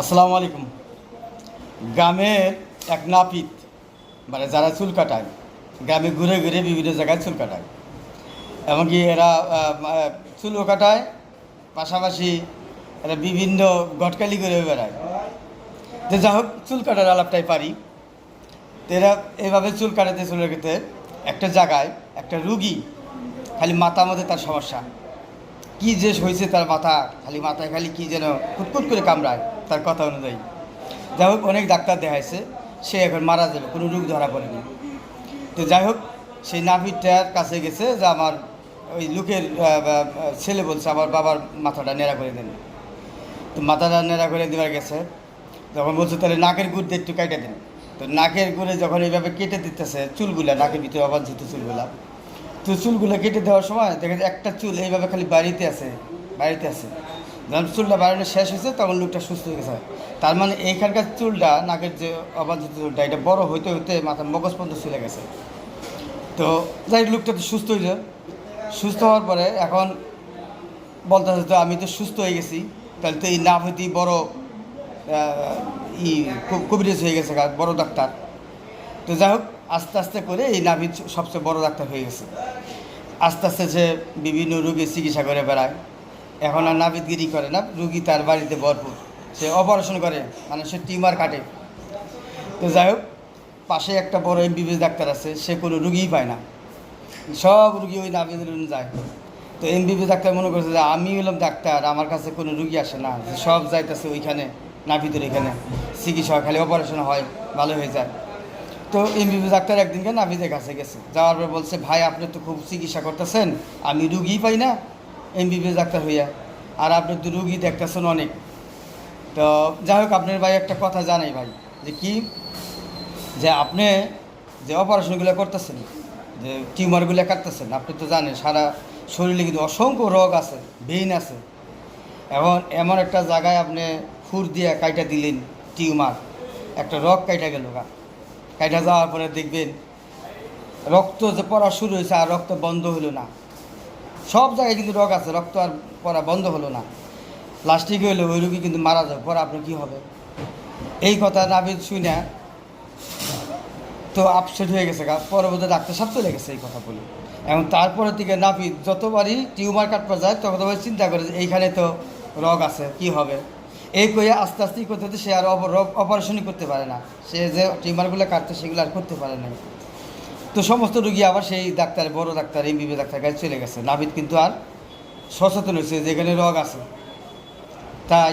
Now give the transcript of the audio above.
আসসালামু আলাইকুম। গ্রামের এক নাপিত মানে যারা চুল কাটায়, গ্রামে ঘুরে ঘুরে বিভিন্ন জায়গায় চুল কাটায়, এমনকি এরা চুলও কাটায়, পাশাপাশি এরা বিভিন্ন গটকালি করে বেড়ায়। তো যা হোক, চুল কাটার আলাপটাই পারি। তো এরা এইভাবে চুল কাটাতে চলে গেতে একটা জায়গায় একটা রুগী, খালি মাথার মধ্যে তার সমস্যা, কি যে হয়েছে তার মাথায় খালি কি যেন কুটকুট করে কামড়ায় তার কথা অনুযায়ী। যাই হোক, অনেক ডাক্তার দেখাইছে, সে এখন মারা যাবে, কোনো রোগ ধরা পড়েনি। তো যাই হোক, সেই নাপিতটার কাছে গেছে যে আমার ওই লোকের ছেলে বলছে আমার বাবার মাথাটা নেড়া করে দেন। তো মাথাটা নেড়া করে দেওয়ার গেছে, যখন বলছে তাহলে নাকের গুড় দিয়ে একটু কেটে দিন। তো নাকের গুড়ে যখন এইভাবে কেটে দিতেছে চুলগুলা, নাকের ভিতরে অবাঞ্ছিত চুলগুলা, তো চুলগুলো কেটে দেওয়ার সময় দেখে একটা চুল এইভাবে খালি বাড়িতে আছে। যখন চুলটা বাড়ানো শেষ হয়েছে তখন লোকটা সুস্থ হয়ে গেছে। তার মানে এইখানকার চুলটা, নাকের যে অবাঞ্ছিত চুলটা, এটা বড় হইতে হইতে মাথার মগজ পর্যন্ত চলে গেছে। তো যাই লোকটা তো সুস্থ হয়েছে। সুস্থ হওয়ার পরে এখন বলতেছে তো আমি তো সুস্থ হয়ে গেছি, তাহলে তো এই না হইতেই বড় কবিরাজ হয়ে গেছে, বড় ডাক্তার। তো যাই হোক, আস্তে আস্তে করে এই নাভিদ সবচেয়ে বড় ডাক্তার হয়ে গেছে। আস্তে আস্তে সে বিভিন্ন রোগীর চিকিৎসা করে বেড়ায়। এখন আর নাপিতগিরি করে না, রুগী তার বাড়িতে ভরপুর। সে অপারেশন করে, মানে সে টিউমার কাটে। তো যাই হোক, পাশে একটা বড় এমবিবিএস ডাক্তার আছে, সে কোনো রুগীই পায় না, সব রুগী ওই নাপিতের যায়। তো এমবিবিএস ডাক্তার মনে করছে যে আমি হলাম ডাক্তার, আমার কাছে কোনো রুগী আসে না, সব যাইতেছে ওইখানে নাপিতের এখানে চিকিৎসা হয়, খালি অপারেশন হয়, ভালো হয়ে যায়। তো এমবিবিএস ডাক্তার একদিনকে নাপিতের কাছে গেছে, যাওয়ার পর বলছে ভাই আপনি তো খুব চিকিৎসা করতেছেন, আমি রুগীই পাই না এমবিবিএস ডাক্তার হইয়া, আর আপনি তো রুগী দেখতেছেন অনেক। তো যাই হোক, আপনার ভাই একটা কথা জানাই ভাই, যে কি, যে আপনি যে অপারেশনগুলো করতেছেন, যে টিউমারগুলো কাটতেছেন, আপনি তো জানেন সারা শরীরে কিন্তু অসংখ্য রোগ আছে, ভেইন আছে। এখন এমন একটা জায়গায় আপনি ফুর দিয়ে কাইটা দিলেন টিউমার, একটা রোগ কাইটা গেল, কাইটা যাওয়ার পরে দেখবেন রক্ত যে পড়া শুরু হয়েছে আর রক্ত বন্ধ হলো না। সব জায়গায় কিন্তু রোগ আছে, রক্ত আর পড়া বন্ধ হলো না, প্লাস্টিক হইলে ওই রোগী কিন্তু মারা যাবে, পরে আপনি কী হবে? এই কথা নাবিদ শুনে তো আপসেট হয়ে গেছে, পরবর্তী ডাক্তার সাহেব চলে গেছে এই কথা বলে। এবং তারপরের দিকে নাপিত যতবারই টিউমার কাটতে যায় ততবারই চিন্তা করে যে এইখানে তো রোগ আছে, কি হবে? এই কইয়া আস্তে আস্তেই করতে হতে সে আর অপারেশনই করতে পারে না, সে যে টিউমারগুলো কাটতে সেগুলো আর করতে পারে না। তো সমস্ত রুগী আবার সেই ডাক্তার, বড় ডাক্তার এমবিবিএস ডাক্তার কাছে চলে গেছে। নাপিত কিন্তু আর সচেতন হয়েছে যে এখানে রোগ আছে, তাই